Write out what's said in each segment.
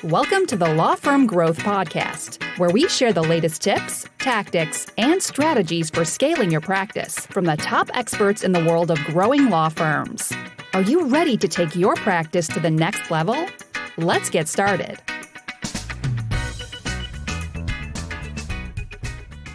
Welcome to the Law Firm Growth Podcast, where we share the latest tips, tactics, and strategies for scaling your practice from the top experts in the world of growing law firms. Are you ready to take your practice to the next level? Let's get started.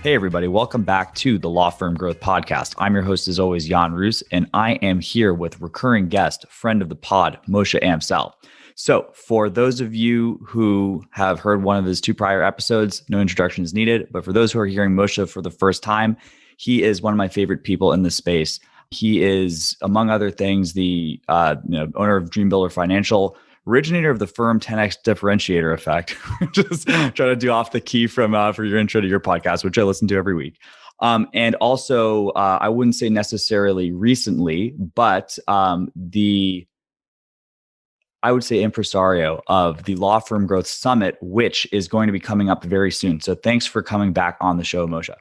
Hey, everybody. Welcome back to the Law Firm Growth Podcast. I'm your host, as always, Jan Roos, and I am here with recurring guest, friend of the pod, Moshe Amsel. So for those of you who have heard one of his two prior episodes, no introduction is needed. But for those who are hearing Moshe for the first time, he is one of my favorite people in this space. He is, among other things, the owner of DreamBuilder Financial, originator of the firm 10x differentiator effect. Just trying to do off the key from for your intro to your podcast, which I listen to every week. And also, I wouldn't say necessarily recently, but I would say impresario of the Law Firm Growth Summit, which is going to be coming up very soon. So thanks for coming back on the show, Moshe.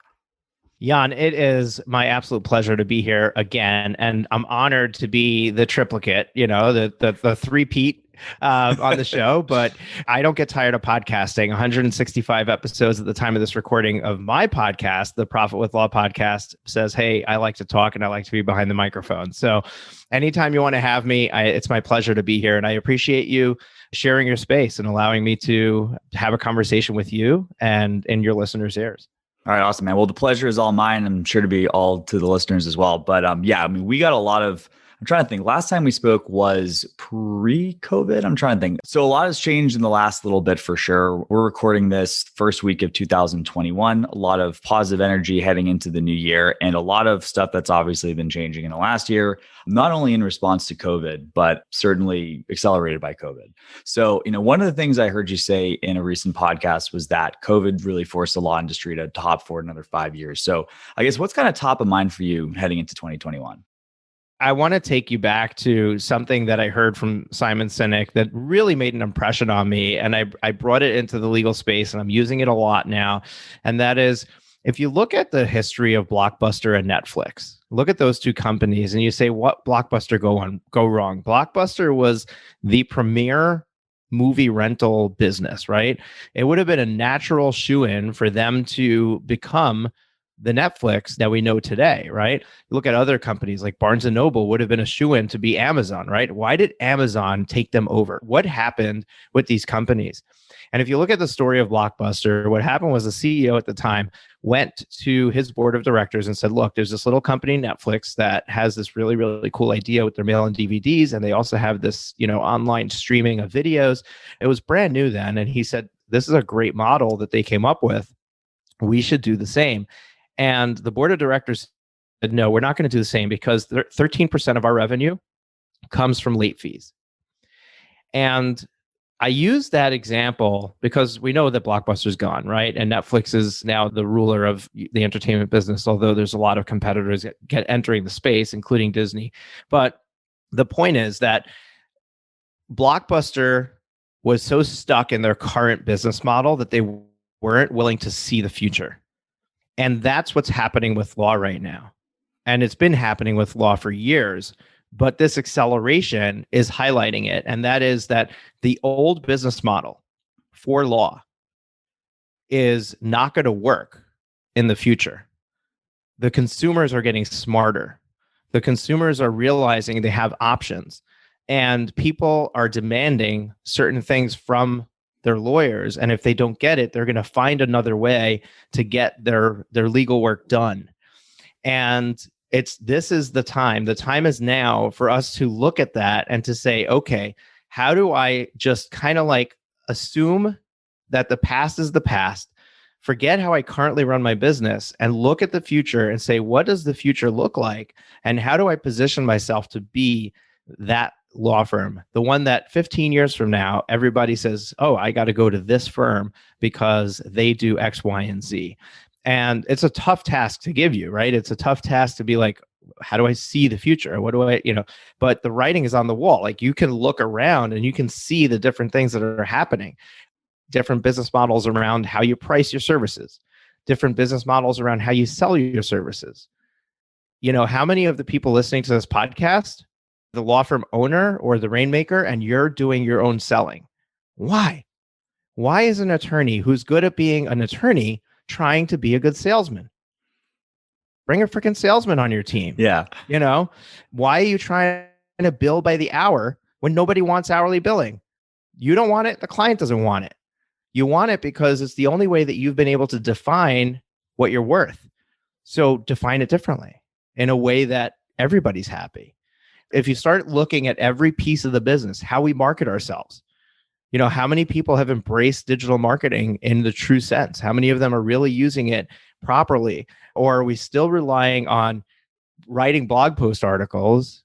Jan, it is my absolute pleasure to be here again, and I'm honored to be the triplicate, the three-peat on the show, but I don't get tired of podcasting. 165 episodes at the time of this recording of my podcast, the Profit with Law podcast, says, hey, I like to talk and I like to be behind the microphone. So anytime you want to have me, it's my pleasure to be here, and I appreciate you sharing your space and allowing me to have a conversation with you and in your listeners' ears. All right, awesome, man. Well, the pleasure is all mine. I'm sure to be all to the listeners as well. But we got a lot of, I'm trying to think, last time we spoke was pre-COVID. I'm trying to think. So a lot has changed in the last little bit for sure. We're recording this first week of 2021, a lot of positive energy heading into the new year, and a lot of stuff that's obviously been changing in the last year, not only in response to COVID, but certainly accelerated by COVID. So, one of the things I heard you say in a recent podcast was that COVID really forced the law industry to hop forward another 5 years. So I guess what's kind of top of mind for you heading into 2021? I want to take you back to something that I heard from Simon Sinek that really made an impression on me. And I brought it into the legal space, and I'm using it a lot now. And that is, if you look at the history of Blockbuster and Netflix, look at those two companies and you say, what Blockbuster go wrong? Blockbuster was the premier movie rental business, right? It would have been a natural shoe-in for them to become the Netflix that we know today, right? You look at other companies like Barnes & Noble would have been a shoe-in to be Amazon, right? Why did Amazon take them over? What happened with these companies? And if you look at the story of Blockbuster, what happened was the CEO at the time went to his board of directors and said, look, there's this little company, Netflix, that has this really, really cool idea with their mail-in DVDs. And they also have this, online streaming of videos. It was brand new then. And he said, this is a great model that they came up with. We should do the same. And the board of directors said, no, we're not going to do the same because 13% of our revenue comes from late fees. And I use that example because we know that Blockbuster's gone, right? And Netflix is now the ruler of the entertainment business, although there's a lot of competitors entering the space, including Disney. But the point is that Blockbuster was so stuck in their current business model that they weren't willing to see the future. And that's what's happening with law right now. And it's been happening with law for years, but this acceleration is highlighting it. And that is that the old business model for law is not going to work in the future. The consumers are getting smarter. The consumers are realizing they have options, and people are demanding certain things from their lawyers, and if they don't get it, they're going to find another way to get their legal work done. And this is the time. The time is now for us to look at that and to say, okay, how do I just kind of like assume that the past is the past, forget how I currently run my business, and look at the future and say, what does the future look like? And how do I position myself to be that law firm, the one that 15 years from now, everybody says, oh, I got to go to this firm because they do X, Y, and Z. And it's a tough task to give you, right? It's a tough task to be like, how do I see the future? What do I, but the writing is on the wall. Like, you can look around and you can see the different things that are happening, different business models around how you price your services, different business models around how you sell your services. How many of the people listening to this podcast, the law firm owner or the rainmaker, and you're doing your own selling? Why? Why is an attorney who's good at being an attorney trying to be a good salesman? Bring a freaking salesman on your team. Yeah. Why are you trying to bill by the hour when nobody wants hourly billing? You don't want it. The client doesn't want it. You want it because it's the only way that you've been able to define what you're worth. So define it differently in a way that everybody's happy. If you start looking at every piece of the business, how we market ourselves, how many people have embraced digital marketing in the true sense? How many of them are really using it properly? Or are we still relying on writing blog post articles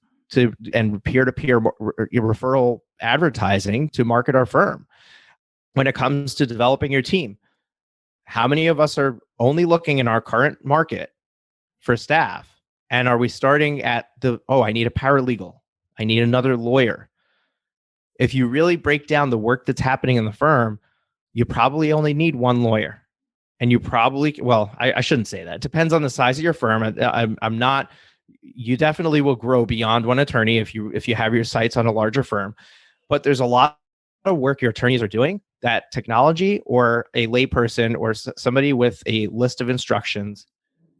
and peer-to-peer referral advertising to market our firm? When it comes to developing your team, how many of us are only looking in our current market for staff? And are we starting at I need a paralegal. I need another lawyer. If you really break down the work that's happening in the firm, you probably only need one lawyer. And you probably, I shouldn't say that. It depends on the size of your firm. I'm not, you definitely will grow beyond one attorney if you have your sights on a larger firm. But there's a lot of work your attorneys are doing that technology or a layperson or somebody with a list of instructions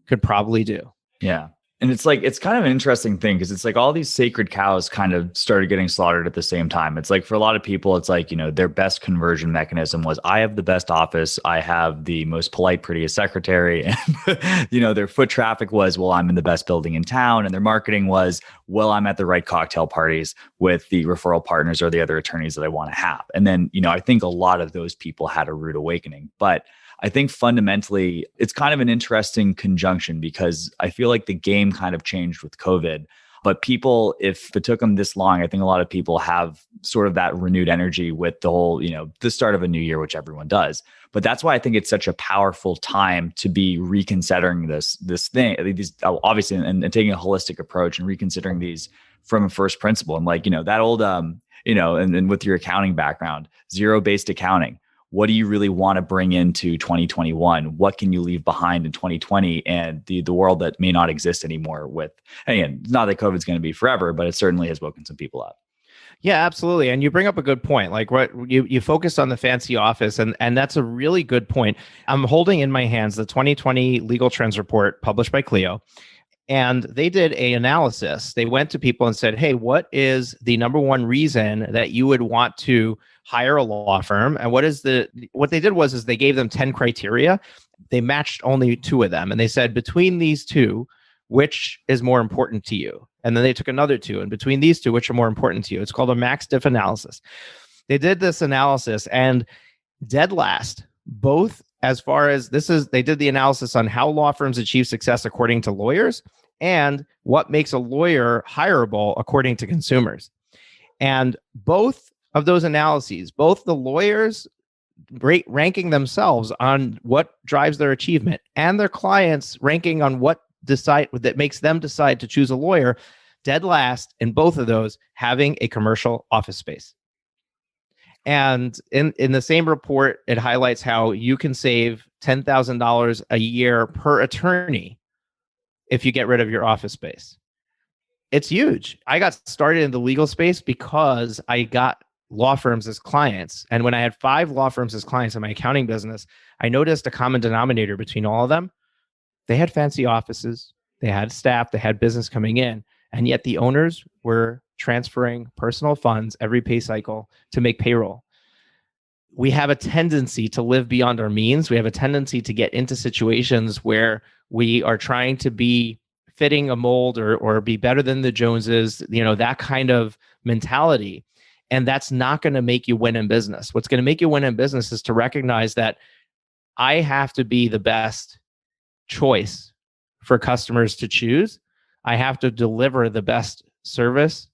could probably do. Yeah. And it's kind of an interesting thing because it's like all these sacred cows kind of started getting slaughtered at the same time. It's like for a lot of people, it's like, their best conversion mechanism was I have the best office. I have the most polite, prettiest secretary. And, their foot traffic was, well, I'm in the best building in town. And their marketing was, well, I'm at the right cocktail parties with the referral partners or the other attorneys that I want to have. And then, I think a lot of those people had a rude awakening. But I think fundamentally, it's kind of an interesting conjunction because I feel like the game kind of changed with COVID. But people, if it took them this long, I think a lot of people have sort of that renewed energy with the whole, the start of a new year, which everyone does. But that's why I think it's such a powerful time to be reconsidering this thing, these obviously, and taking a holistic approach and reconsidering these from a first principle. And like, that old, and with your accounting background, zero-based accounting. What do you really want to bring into 2021? What can you leave behind in 2020 and the world that may not exist anymore with, again, not that COVID's going to be forever, but it certainly has woken some people up. Yeah, absolutely. And you bring up a good point. Like what you focused on the fancy office, and that's a really good point. I'm holding in my hands the 2020 Legal Trends Report published by Clio. And they did an analysis. They went to people and said, hey, what is the number one reason that you would want to hire a law firm? And what they did was they gave them 10 criteria. They matched only 2 of them. And they said, between these 2, which is more important to you? And then they took another 2. And between these 2, which are more important to you? It's called a max diff analysis. They did this analysis and dead last, both as far as they did the analysis on how law firms achieve success according to lawyers and what makes a lawyer hireable according to consumers. And both of those analyses, both the lawyers ranking themselves on what drives their achievement and their clients ranking on that makes them decide to choose a lawyer, dead last in both of those having a commercial office space. And in the same report, it highlights how you can save $10,000 a year per attorney if you get rid of your office space. It's huge. I got started in the legal space because I got law firms as clients. And when I had 5 law firms as clients in my accounting business, I noticed a common denominator between all of them. They had fancy offices, they had staff, they had business coming in, and yet the owners were transferring personal funds every pay cycle to make payroll. We have a tendency to live beyond our means. We have a tendency to get into situations where we are trying to be fitting a mold or be better than the Joneses, that kind of mentality. And that's not going to make you win in business. What's going to make you win in business is to recognize that I have to be the best choice for customers to choose. I have to deliver the best service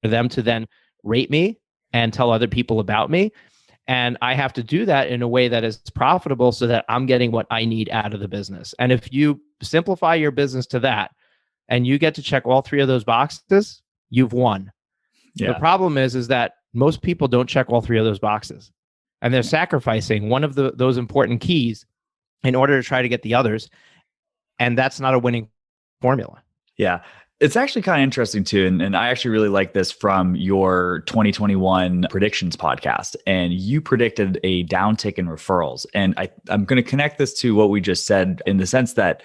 for them to then rate me and tell other people about me. And I have to do that in a way that is profitable so that I'm getting what I need out of the business. And if you simplify your business to that and you get to check all 3 of those boxes, you've won. Yeah. The problem is that most people don't check all 3 of those boxes. And they're sacrificing one of those important keys in order to try to get the others. And that's not a winning formula. Yeah. It's actually kind of interesting too. And I actually really like this from your 2021 predictions podcast. And you predicted a downtick in referrals. And I'm going to connect this to what we just said in the sense that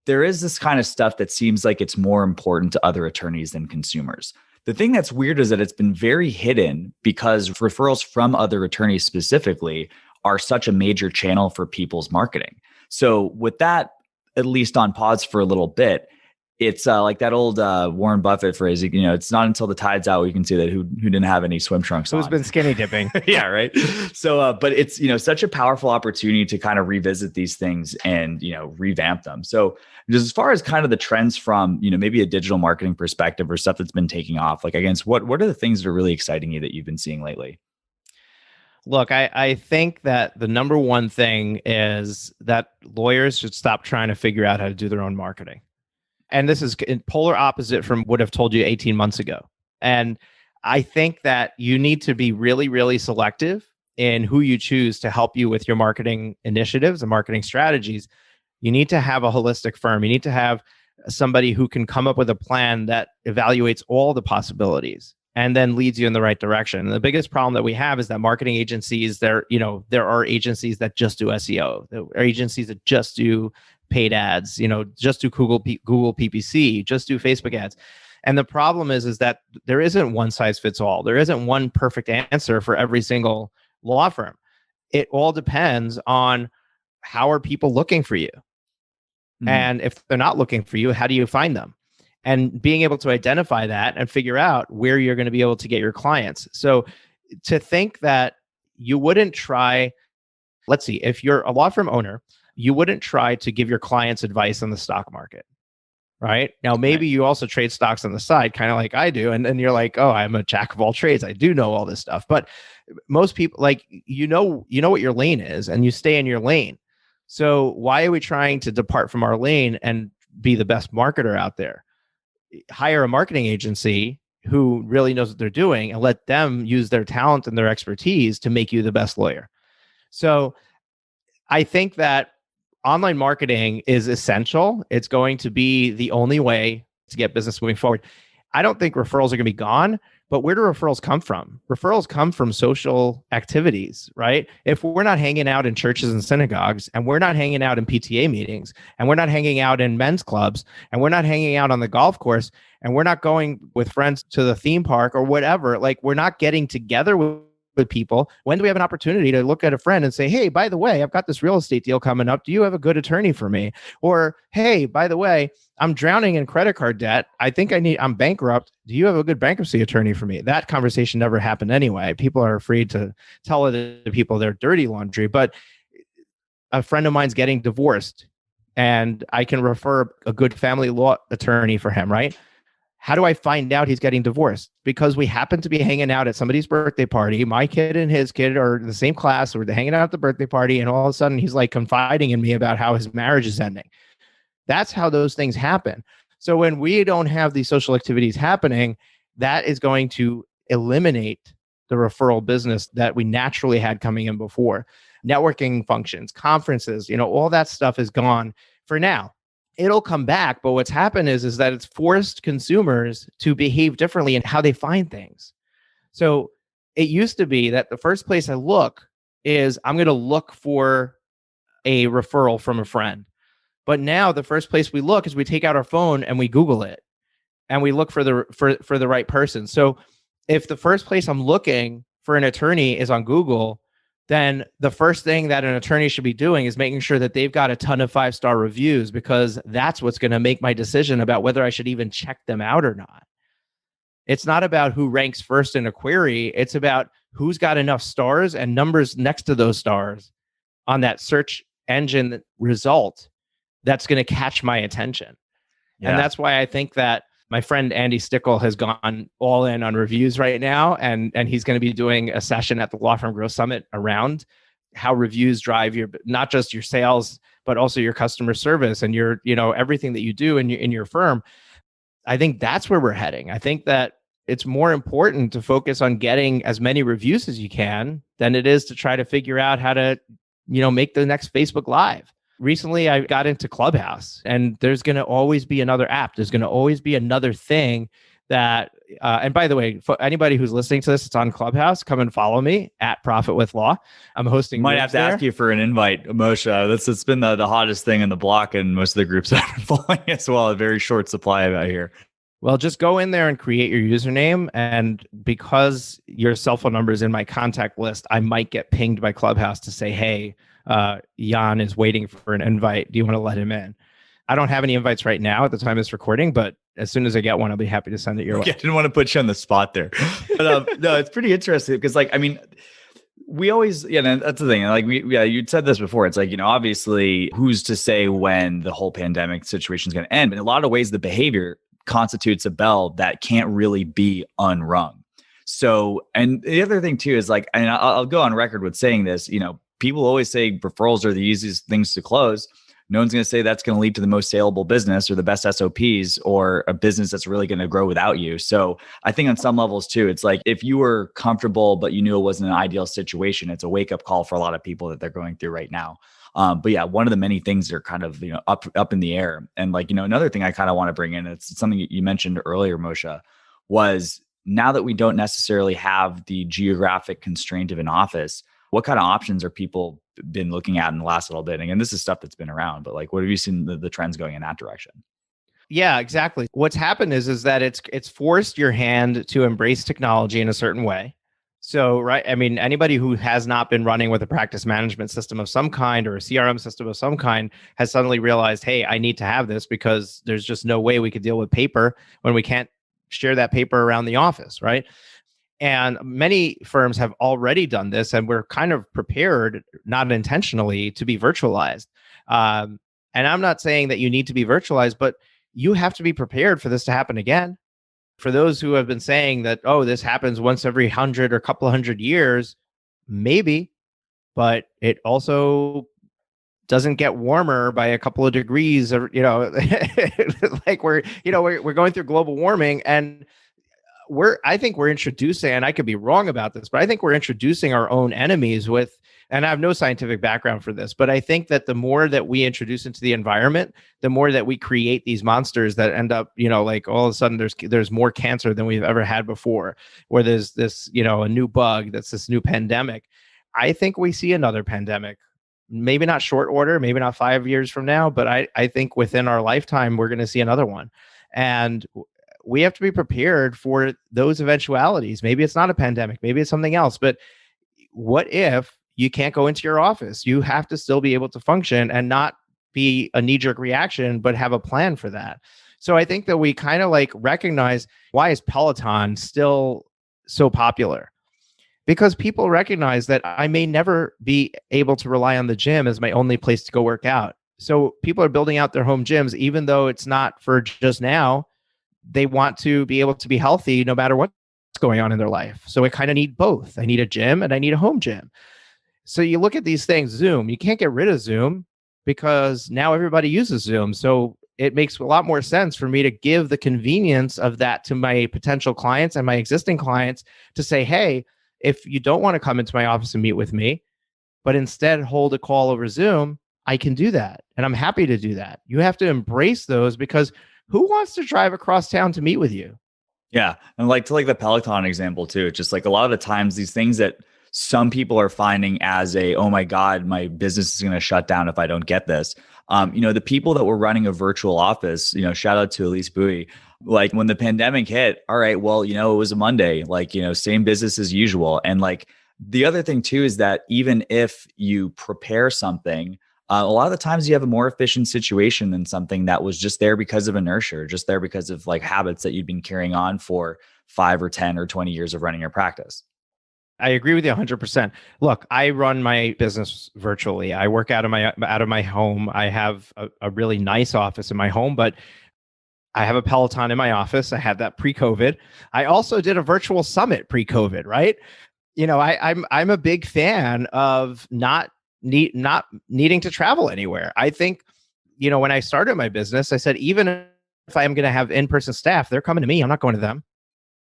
there is this kind of stuff that seems like it's more important to other attorneys than consumers. The thing that's weird is that it's been very hidden because referrals from other attorneys specifically are such a major channel for people's marketing. So with that, at least on pause for a little bit, it's like that old Warren Buffett phrase, it's not until the tide's out we can see that who didn't have any swim trunks on. Who's been skinny dipping. Yeah, right. So, but it's, such a powerful opportunity to kind of revisit these things and, revamp them. So just as far as kind of the trends from, maybe a digital marketing perspective or stuff that's been taking off, like against what are the things that are really exciting you that you've been seeing lately? Look, I think that the number one thing is that lawyers should stop trying to figure out how to do their own marketing. And this is in polar opposite from what I've told you 18 months ago. And I think that you need to be really, really selective in who you choose to help you with your marketing initiatives and marketing strategies. You need to have a holistic firm. You need to have somebody who can come up with a plan that evaluates all the possibilities and then leads you in the right direction. And the biggest problem that we have is that marketing agencies, there are agencies that just do SEO. There are agencies that just do paid ads, just do Google PPC, just do Facebook ads. And the problem is that there isn't one size fits all. There isn't one perfect answer for every single law firm. It all depends on how are people looking for you? Mm-hmm. And if they're not looking for you, how do you find them? And being able to identify that and figure out where you're going to be able to get your clients. So to think that you wouldn't try, let's see, if you're a law firm owner, you wouldn't try to give your clients advice on the stock market, right? Now, maybe you also trade stocks on the side, kind of like I do. And you're like, oh, I'm a jack of all trades. I do know all this stuff. But most people, like, you know what your lane is and you stay in your lane. So why are we trying to depart from our lane and be the best marketer out there? Hire a marketing agency who really knows what they're doing and let them use their talent and their expertise to make you the best lawyer. So I think that online marketing is essential. It's going to be the only way to get business moving forward. I don't think referrals are going to be gone, but where do referrals come from? Referrals come from social activities, right? If we're not hanging out in churches and synagogues, and we're not hanging out in PTA meetings, and we're not hanging out in men's clubs, and we're not hanging out on the golf course, and we're not going with friends to the theme park or whatever, like we're not getting together with people, when do we have an opportunity to look at a friend and say, hey, by the way, I've got this real estate deal coming up. Do you have a good attorney for me? Or, hey, by the way, I'm drowning in credit card debt. I'm bankrupt. Do you have a good bankruptcy attorney for me? That conversation never happened anyway. People are afraid to tell other people their dirty laundry. But a friend of mine's getting divorced and I can refer a good family law attorney for him, right? How do I find out he's getting divorced? Because we happen to be hanging out at somebody's birthday party. My kid and his kid are in the same class, or they're hanging out at the birthday party, and all of a sudden he's like confiding in me about how his marriage is ending. That's how those things happen. So when we don't have these social activities happening, that is going to eliminate the referral business that we naturally had coming in before. Networking functions, conferences, all that stuff is gone for now. It'll come back, but what's happened is that it's forced consumers to behave differently in how they find things. So it used to be that the first place I look is I'm going to look for a referral from a friend. But now the first place we look is we take out our phone and we Google it and we look for the right person. So if the first place I'm looking for an attorney is on Google, then the first thing that an attorney should be doing is making sure that they've got a ton of 5-star reviews, because that's what's going to make my decision about whether I should even check them out or not. It's not about who ranks first in a query. It's about who's got enough stars and numbers next to those stars on that search engine result that's going to catch my attention. Yeah. And that's why I think that my friend Andy Stickle has gone all in on reviews right now, and he's going to be doing a session at the Law Firm Growth Summit around how reviews drive your, not just your sales, but also your customer service and your, everything that you do in your firm. I think that's where we're heading. I think that it's more important to focus on getting as many reviews as you can than it is to try to figure out how to, make the next Facebook Live. Recently, I got into Clubhouse, and there's going to always be another app. There's going to always be another thing that, and by the way, for anybody who's listening to this, it's on Clubhouse. Come and follow me at Profit with Law. I'm hosting. Might have to ask you for an invite, Moshe. It's been the hottest thing in the block, and most of the groups I've been following as well. A very short supply out here. Well, just go in there and create your username. And because your cell phone number is in my contact list, I might get pinged by Clubhouse to say, hey, Jan is waiting for an invite. Do you want to let him in? I don't have any invites right now at the time of this recording, but as soon as I get one, I'll be happy to send it your way. I didn't want to put you on the spot there. But no, it's pretty interesting because we always, that's the thing. You'd said this before. It's obviously who's to say when the whole pandemic situation is going to end? But in a lot of ways, the behavior constitutes a bell that can't really be unrung. So, and the other thing too is and I'll go on record with saying this, people always say referrals are the easiest things to close. No one's going to say that's going to lead to the most saleable business or the best SOPs or a business that's really going to grow without you. So I think on some levels too, it's if you were comfortable, but you knew it wasn't an ideal situation, it's a wake up call for a lot of people that they're going through right now. But yeah, one of the many things that are kind of, up in the air. And another thing I kind of want to bring in, it's something you mentioned earlier, Moshe, was now that we don't necessarily have the geographic constraint of an office, what kind of options are people been looking at in the last little bit? And again, this is stuff that's been around, but what have you seen the trends going in that direction? Yeah, exactly. What's happened is that it's forced your hand to embrace technology in a certain way. So, right, I mean, anybody who has not been running with a practice management system of some kind or a CRM system of some kind has suddenly realized, hey, I need to have this because there's just no way we could deal with paper when we can't share that paper around the office, right? And many firms have already done this, and we're kind of prepared, not intentionally, to be virtualized. And I'm not saying that you need to be virtualized, but you have to be prepared for this to happen again. For those who have been saying that, oh, this happens once every 100 or couple of 100 years, maybe, but it also doesn't get warmer by a couple of degrees, or, we're going through global warming, and I think we're introducing, and I could be wrong about this, but I think we're introducing our own enemies with, and I have no scientific background for this, but I think that the more that we introduce into the environment, the more that we create these monsters that end up, all of a sudden there's more cancer than we've ever had before, or there's this, a new bug, that's this new pandemic. I think we see another pandemic, maybe not short order, maybe not 5 years from now, but I think within our lifetime, we're going to see another one. And we have to be prepared for those eventualities. Maybe it's not a pandemic, maybe it's something else, but what if you can't go into your office? You have to still be able to function and not be a knee-jerk reaction, but have a plan for that. So I think that we kind of recognize, why is Peloton still so popular? Because people recognize that I may never be able to rely on the gym as my only place to go work out. So people are building out their home gyms, even though it's not for just now. They want to be able to be healthy no matter what's going on in their life. So I kind of need both. I need a gym and I need a home gym. So you look at these things, Zoom, you can't get rid of Zoom because now everybody uses Zoom. So it makes a lot more sense for me to give the convenience of that to my potential clients and my existing clients to say, hey, if you don't want to come into my office and meet with me, but instead hold a call over Zoom, I can do that. And I'm happy to do that. You have to embrace those, because who wants to drive across town to meet with you? Yeah. And to the Peloton example too, it's just a lot of the times these things that some people are finding as oh my God, my business is going to shut down if I don't get this. The people that were running a virtual office, shout out to Elise Bowie, when the pandemic hit, all right, well, it was a Monday, same business as usual. And the other thing too, is that even if you prepare something, a lot of the times you have a more efficient situation than something that was just there because of inertia, or just there because of habits that you've been carrying on for 5 or 10 or 20 years of running your practice. I agree with you 100%. Look, I run my business virtually. I work out of my home. I have a really nice office in my home, but I have a Peloton in my office. I had that pre-COVID. I also did a virtual summit pre-COVID, right? I'm a big fan of not needing to travel anywhere. I think, when I started my business, I said, even if I'm going to have in-person staff, they're coming to me. I'm not going to them.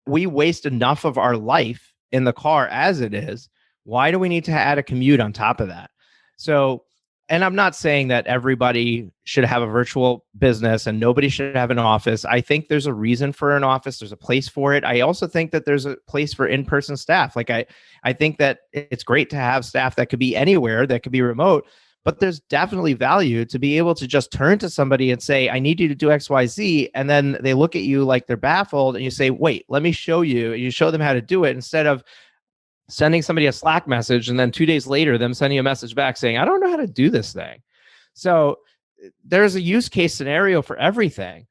We waste enough of our life in the car as it is. Why do we need to add a commute on top of that? So And I'm not saying that everybody should have a virtual business and nobody should have an office. I think there's a reason for an office. There's a place for it. I also think that there's a place for in-person staff. Like I think that it's great to have staff that could be anywhere, that could be remote, but there's definitely value to be able to just turn to somebody and say, I need you to do X, Y, Z. And then they look at you like they're baffled and you say, wait, let me show you. And you show them how to do it instead of sending somebody a Slack message and then 2 days later, them sending a message back saying, I don't know how to do this thing. So there's a use case scenario for everything.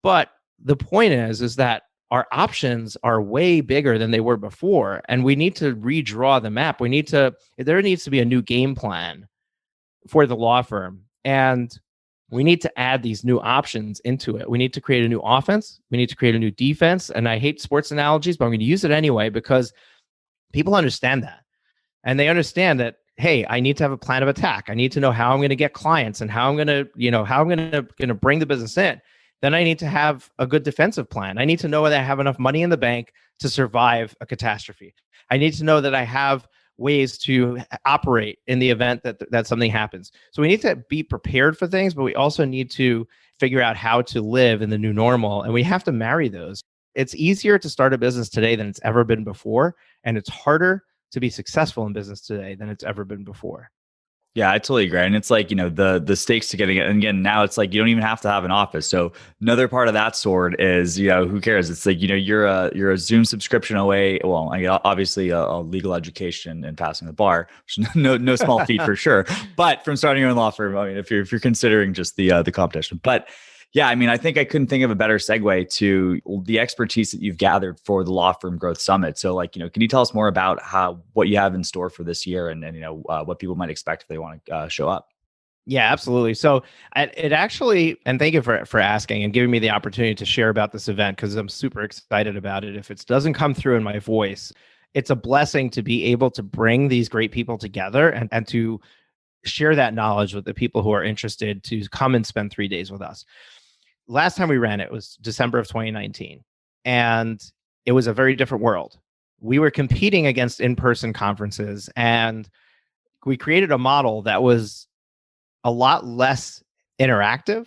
But the point is that our options are way bigger than they were before. And we need to redraw the map. There needs to be a new game plan for the law firm. And we need to add these new options into it. We need to create a new offense. We need to create a new defense. And I hate sports analogies, but I'm going to use it anyway because people understand that. And they understand that, hey, I need to have a plan of attack. I need to know how I'm going to get clients and how I'm going to bring the business in. Then I need to have a good defensive plan. I need to know whether I have enough money in the bank to survive a catastrophe. I need to know that I have ways to operate in the event that something happens. So we need to be prepared for things, but we also need to figure out how to live in the new normal. And we have to marry those. It's easier to start a business today than it's ever been before. And it's harder to be successful in business today than it's ever been before. Yeah, I totally agree. And it's like, the stakes to getting it. And again, now it's like, you don't even have to have an office. So another part of that sword is, who cares? It's like, you're a Zoom subscription away. Well, I mean, obviously a legal education and passing the bar, which is no small feat for sure. But from starting your own law firm, I mean, if you're considering just the competition, but yeah, I mean, I think I couldn't think of a better segue to the expertise that you've gathered for the Law Firm Growth Summit. So like, can you tell us more about what you have in store for this year and what people might expect if they want to show up? Yeah, absolutely. So it actually, and thank you for asking and giving me the opportunity to share about this event because I'm super excited about it. If it doesn't come through in my voice, it's a blessing to be able to bring these great people together and to share that knowledge with the people who are interested to come and spend 3 days with us. Last time we ran it was December of 2019, and it was a very different world. We were competing against in-person conferences, and we created a model that was a lot less interactive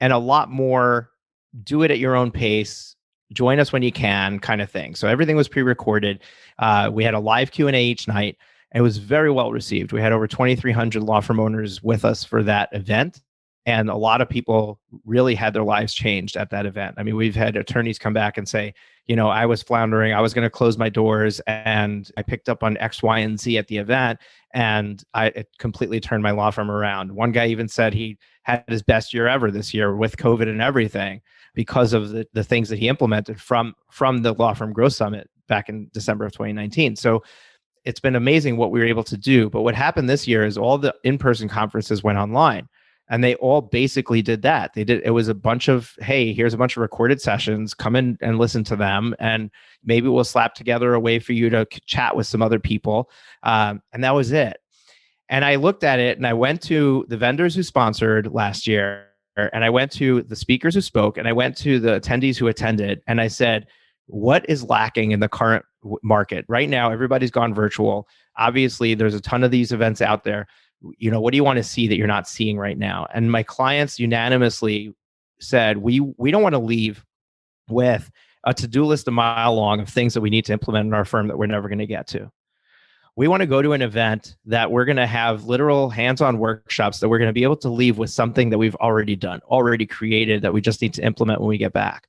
and a lot more do it at your own pace, join us when you can kind of thing. So everything was pre-recorded. We had a live Q&A each night. It was very well received. We had over 2,300 law firm owners with us for that event. And a lot of people really had their lives changed at that event. I mean, we've had attorneys come back and say, I was floundering. I was going to close my doors and I picked up on X, Y, and Z at the event. And it completely turned my law firm around. One guy even said he had his best year ever this year with COVID and everything because of the things that he implemented from the Law Firm Growth Summit back in December of 2019. So it's been amazing what we were able to do. But what happened this year is all the in-person conferences went online. And they all basically did that. It was a bunch of, hey, here's a bunch of recorded sessions, come in and listen to them. And maybe we'll slap together a way for you to chat with some other people. And that was it. And I looked at it and I went to the vendors who sponsored last year, and I went to the speakers who spoke, and I went to the attendees who attended. And I said, what is lacking in the current market? Right now, everybody's gone virtual. Obviously, there's a ton of these events out there. What do you want to see that you're not seeing right now? And my clients unanimously said, we don't want to leave with a to-do list a mile long of things that we need to implement in our firm that we're never going to get to. We want to go to an event that we're going to have literal hands-on workshops that we're going to be able to leave with something that we've already done, already created, that we just need to implement when we get back.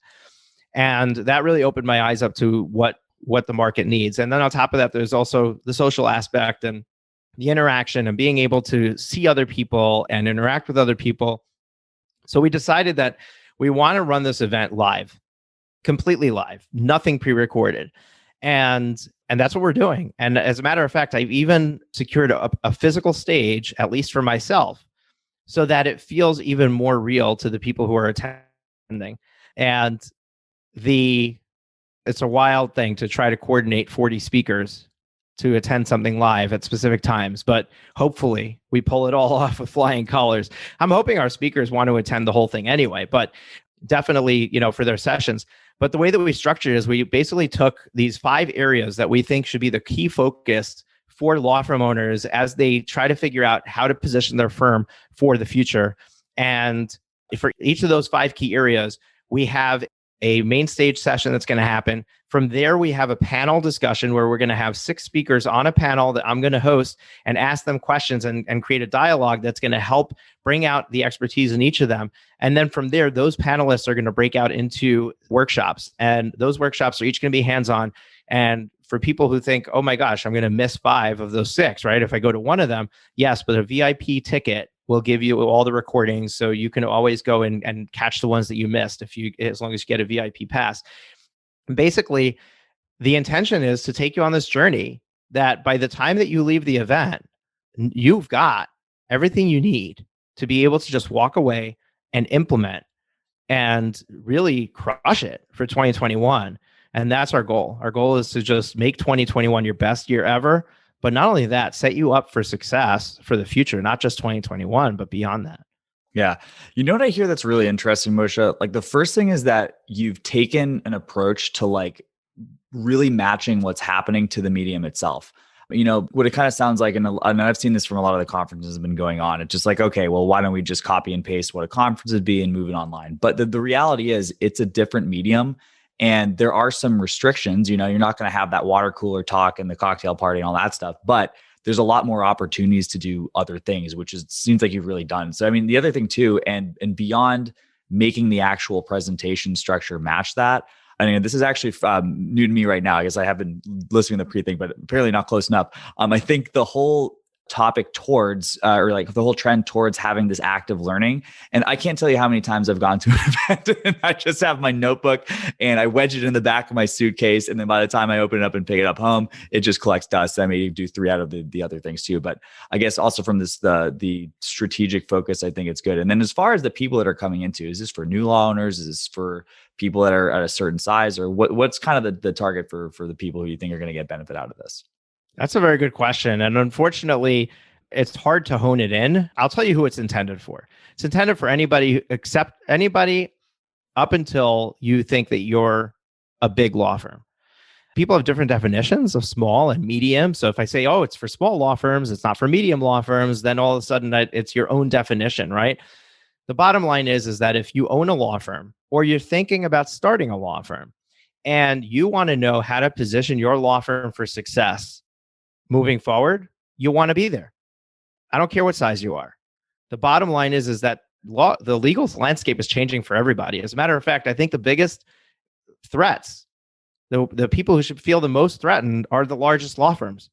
And that really opened my eyes up to what the market needs. And then on top of that, there's also the social aspect and the interaction and being able to see other people and interact with other people. So we decided that we want to run this event live, completely live, nothing pre-recorded. And that's what we're doing. And as a matter of fact, I've even secured a physical stage, at least for myself, so that it feels even more real to the people who are attending. And it's a wild thing to try to coordinate 40 speakers to attend something live at specific times, but hopefully we pull it all off with flying colors. I'm hoping our speakers want to attend the whole thing anyway, but definitely, for their sessions. But the way that we structured it is we basically took these 5 areas that we think should be the key focus for law firm owners as they try to figure out how to position their firm for the future. And for each of those 5 key areas, we have a main stage session that's going to happen. From there, we have a panel discussion where we're going to have 6 speakers on a panel that I'm going to host and ask them questions and create a dialogue that's going to help bring out the expertise in each of them. And then from there, those panelists are going to break out into workshops. And those workshops are each going to be hands-on. And for people who think, oh my gosh, I'm going to miss 5 of those 6, right? If I go to one of them, yes, but a VIP ticket will give you all the recordings. So you can always go and catch the ones that you missed as long as you get a VIP pass. Basically, the intention is to take you on this journey that by the time that you leave the event, you've got everything you need to be able to just walk away and implement and really crush it for 2021. And that's our goal. Our goal is to just make 2021 your best year ever. But not only that, set you up for success for the future, not just 2021, but beyond that. Yeah. You know what I hear that's really interesting, Moshe? Like the first thing is that you've taken an approach to like really matching what's happening to the medium itself. You know, what it kind of sounds like, and I've seen this from a lot of the conferences that have been going on. It's just like, okay, well, why don't we just copy and paste what a conference would be and move it online? But the reality is it's a different medium. And there are some restrictions. You know, you're not going to have that water cooler talk and the cocktail party and all that stuff, but there's a lot more opportunities to do other things, which seems like you've really done. So, I mean, the other thing too, and beyond making the actual presentation structure match that, I mean, this is actually new to me right now. I guess I have been listening to the pre-thing, but apparently not close enough. I think the whole topic towards, or like the whole trend towards having this active learning. And I can't tell you how many times I've gone to an event and I just have my notebook and I wedge it in the back of my suitcase. And then by the time I open it up and pick it up home, it just collects dust. I may do 3 out of the other things too. But I guess also from this, the strategic focus, I think it's good. And then as far as the people that are coming into, is this for new law owners? Is this for people that are at a certain size, or what's kind of the target for the people who you think are going to get benefit out of this? That's a very good question. And unfortunately, it's hard to hone it in. I'll tell you who it's intended for. It's intended for anybody up until you think that you're a big law firm. People have different definitions of small and medium. So if I say, oh, it's for small law firms, it's not for medium law firms, then all of a sudden it's your own definition, right? The bottom line is that if you own a law firm or you're thinking about starting a law firm and you want to know how to position your law firm for success moving forward, you want to be there. I don't care what size you are. The bottom line is that the legal landscape is changing for everybody. As a matter of fact, I think the biggest threats, the people who should feel the most threatened are the largest law firms,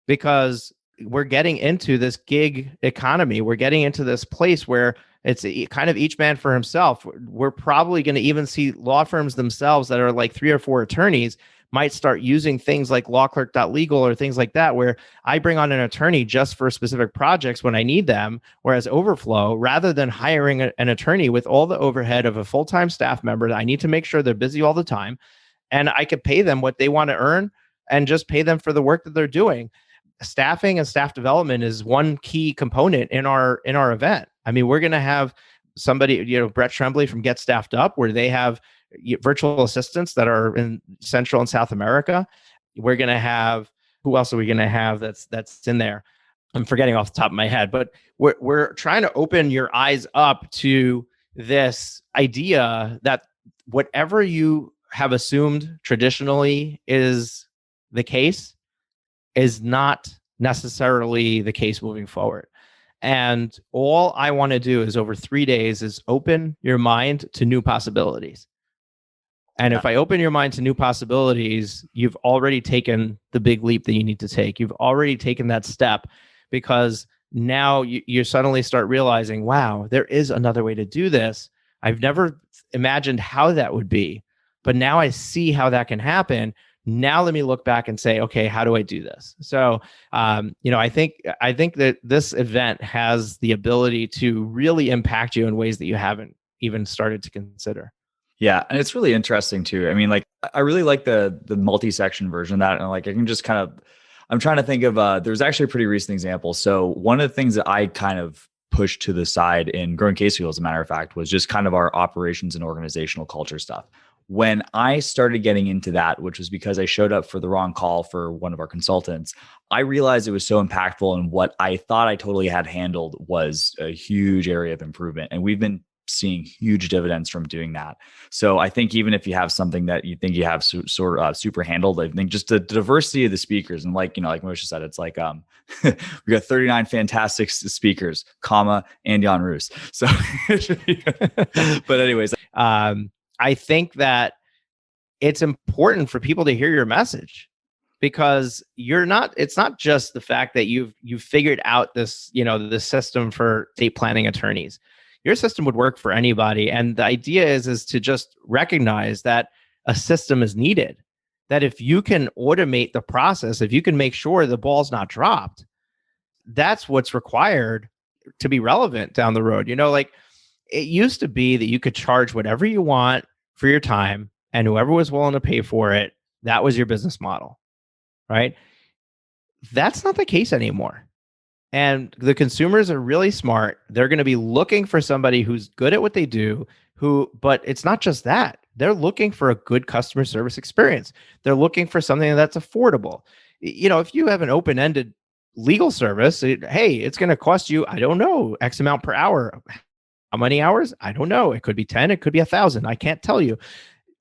because we're getting into this gig economy. We're getting into this place where it's kind of each man for himself. We're probably going to even see law firms themselves that are like 3 or 4 attorneys might start using things like lawclerk.legal or things like that, where I bring on an attorney just for specific projects when I need them, whereas overflow, rather than hiring an attorney with all the overhead of a full-time staff member, I need to make sure they're busy all the time, and I could pay them what they want to earn and just pay them for the work that they're doing. Staffing and staff development is one key component in our event. I mean, we're going to have somebody, Brett Tremblay from Get Staffed Up, where they have virtual assistants that are in Central and South America. We're going to have, who else are we going to have that's in there? I'm forgetting off the top of my head, but we're trying to open your eyes up to this idea that whatever you have assumed traditionally is the case is not necessarily the case moving forward. And all I want to do is over 3 days is open your mind to new possibilities. And if I open your mind to new possibilities, you've already taken the big leap that you need to take. You've already taken that step, because now you suddenly start realizing, wow, there is another way to do this. I've never imagined how that would be, but now I see how that can happen. Now let me look back and say, okay, how do I do this? So, I think that this event has the ability to really impact you in ways that you haven't even started to consider. Yeah. And it's really interesting too. I mean, like, I really like the multi-section version of that. And like, I can just I'm trying to think of, there's actually a pretty recent example. So one of the things that I kind of pushed to the side in Growing Case Wheel, as a matter of fact, was just kind of our operations and organizational culture stuff. when I started getting into that, which was because I showed up for the wrong call for one of our consultants, I realized it was so impactful. And what I thought I totally had handled was a huge area of improvement. And we've been seeing huge dividends from doing that. So I think even if you have something that you think you have super handled, I think just the diversity of the speakers, and like Moshe said, it's like we got 39 fantastic speakers, comma, and Jan Roos. So, but anyways, I think that it's important for people to hear your message, because it's not just the fact that you've figured out this, this system for estate planning attorneys. Your system would work for anybody. And the idea is to just recognize that a system is needed, that if you can automate the process, if you can make sure the ball's not dropped, that's what's required to be relevant down the road. Like it used to be that you could charge whatever you want for your time, and whoever was willing to pay for it, that was your business model, right? That's not the case anymore. And the consumers are really smart. They're going to be looking for somebody who's good at what they do, but it's not just that. They're looking for a good customer service experience. They're looking for something that's affordable. If you have an open-ended legal service, it's going to cost you, I don't know, X amount per hour. How many hours? I don't know. It could be 10, it could be 1,000. I can't tell you.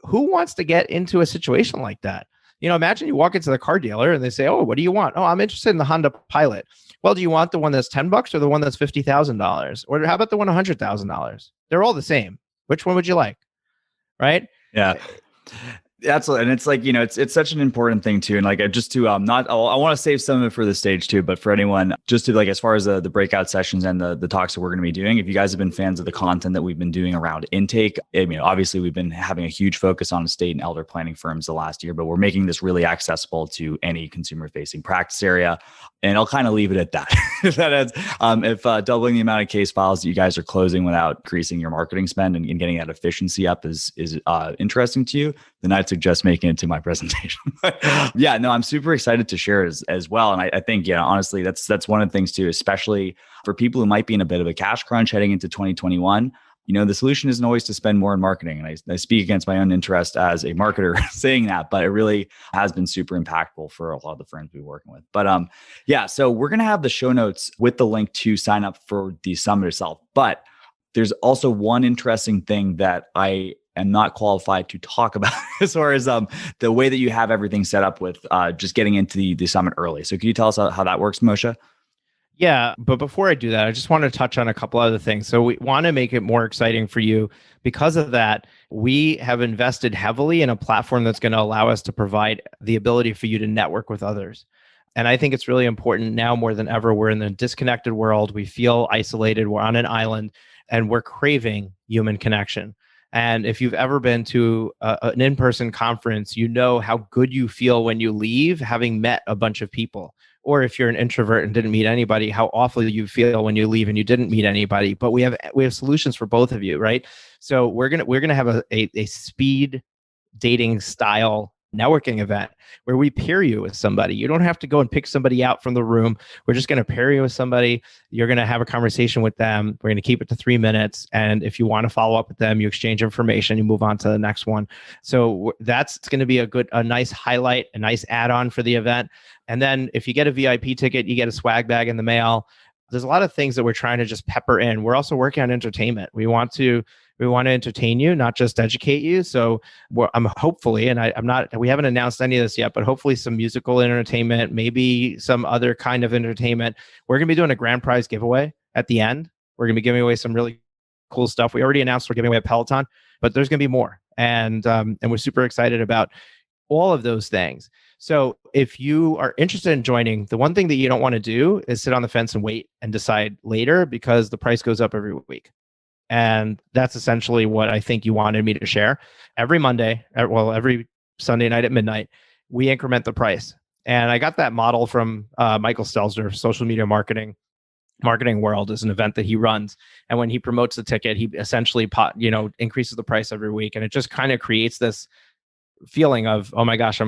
Who wants to get into a situation like that? Imagine you walk into the car dealer and they say, "Oh, what do you want?" "Oh, I'm interested in the Honda Pilot." "Well, do you want the one that's $10 or the one that's $50,000? Or how about the one $100,000? They're all the same. Which one would you like?" Right? Yeah. And it's like, it's such an important thing too. And like, just to I want to save some of it for the stage too, but for anyone, just to like, as far as the breakout sessions and the talks that we're going to be doing, if you guys have been fans of the content that we've been doing around intake, obviously we've been having a huge focus on estate and elder planning firms the last year, but we're making this really accessible to any consumer facing practice area. And I'll kind of leave it at that. If doubling the amount of case files that you guys are closing without increasing your marketing spend and getting that efficiency up is interesting to you, then I'd suggest making it to my presentation. Yeah, no, I'm super excited to share as well. And I think, honestly, that's one of the things too, especially for people who might be in a bit of a cash crunch heading into 2021. The solution isn't always to spend more in marketing. And I speak against my own interest as a marketer saying that, but it really has been super impactful for a lot of the firms we're working with. But so we're going to have the show notes with the link to sign up for the summit itself. But there's also one interesting thing that I am not qualified to talk about as far as the way that you have everything set up with just getting into the summit early. So can you tell us how that works, Moshe? Yeah, but before I do that, I just want to touch on a couple other things. So we want to make it more exciting for you. Because of that, we have invested heavily in a platform that's going to allow us to provide the ability for you to network with others. And I think it's really important now more than ever. We're in a disconnected world. We feel isolated. We're on an island, and we're craving human connection. And if you've ever been to an in-person conference, you know how good you feel when you leave having met a bunch of people. Or if you're an introvert and didn't meet anybody, how awful you feel when you leave and you didn't meet anybody. But we have solutions for both of you, right? So we're gonna have a speed dating style networking event where we pair you with somebody. You don't have to go and pick somebody out from the room. We're just going to pair you with somebody. You're going to have a conversation with them. We're going to keep it to 3 minutes. And if you want to follow up with them, you exchange information, you move on to the next one. So that's going to be a nice highlight, a nice add-on for the event. And then if you get a VIP ticket, you get a swag bag in the mail. There's a lot of things that we're trying to just pepper in. We're also working on entertainment. We want to entertain you, not just educate you. So I'm hopefully, and we haven't announced any of this yet, but hopefully some musical entertainment, maybe some other kind of entertainment. We're going to be doing a grand prize giveaway at the end. We're going to be giving away some really cool stuff. We already announced we're giving away a Peloton, but there's going to be more. And we're super excited about all of those things. So if you are interested in joining, the one thing that you don't want to do is sit on the fence and wait and decide later, because the price goes up every week. And that's essentially what I think you wanted me to share. Every Sunday night at midnight, we increment the price. And I got that model from Michael Stelzner, Social Media Marketing World is an event that he runs. And when he promotes the ticket, he essentially increases the price every week. And it just kind of creates this feeling of, oh my gosh,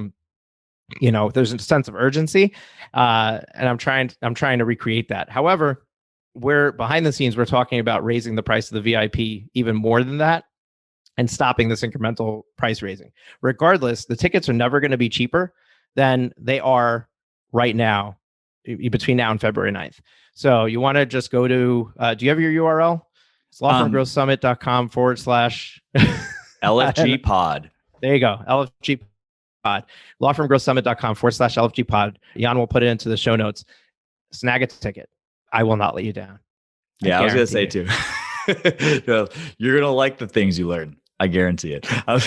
there's a sense of urgency. And I'm trying to recreate that. However, we're behind the scenes, we're talking about raising the price of the VIP even more than that. and stopping this incremental price raising. Regardless, the tickets are never going to be cheaper than they are right now, between now and February 9th. So you want to just go to, do you have your URL? It's lawfirmgrowthsummit.com / LFG pod. There you go. LFG pod. Lawfirmgrowthsummit.com / LFG pod. Jan will put it into the show notes. Snag a ticket. I will not let you down. Yeah, I was going to say too. You're going to like the things you learn. I guarantee it. I was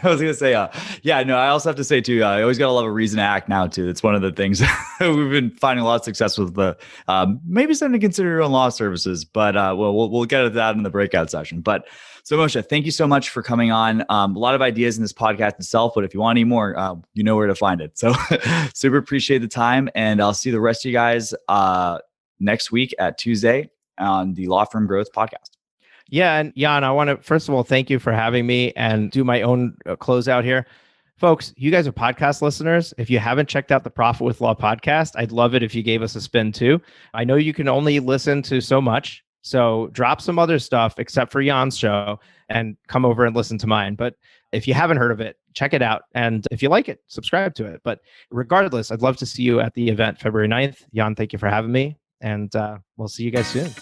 going to say, I also have to say too, I always got to love a reason to act now too. It's one of the things we've been finding a lot of success with. Maybe something to consider your own law services, but we'll get at that in the breakout session. But so Moshe, thank you so much for coming on. A lot of ideas in this podcast itself, but if you want any more, you know where to find it. So super appreciate the time, and I'll see the rest of you guys next week at Tuesday on the Law Firm Growth Podcast. Yeah. And Jan, I want to, first of all, thank you for having me and do my own closeout here. Folks, you guys are podcast listeners. If you haven't checked out the Profit with Law podcast, I'd love it if you gave us a spin too. I know you can only listen to so much, so drop some other stuff except for Jan's show and come over and listen to mine. But if you haven't heard of it, check it out. And if you like it, subscribe to it. But regardless, I'd love to see you at the event February 9th. Jan, thank you for having me. And we'll see you guys soon.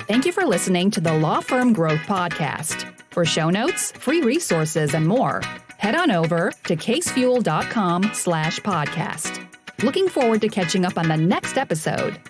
Thank you for listening to the Law Firm Growth Podcast. For show notes, free resources, and more, head on over to casefuel.com/podcast. Looking forward to catching up on the next episode.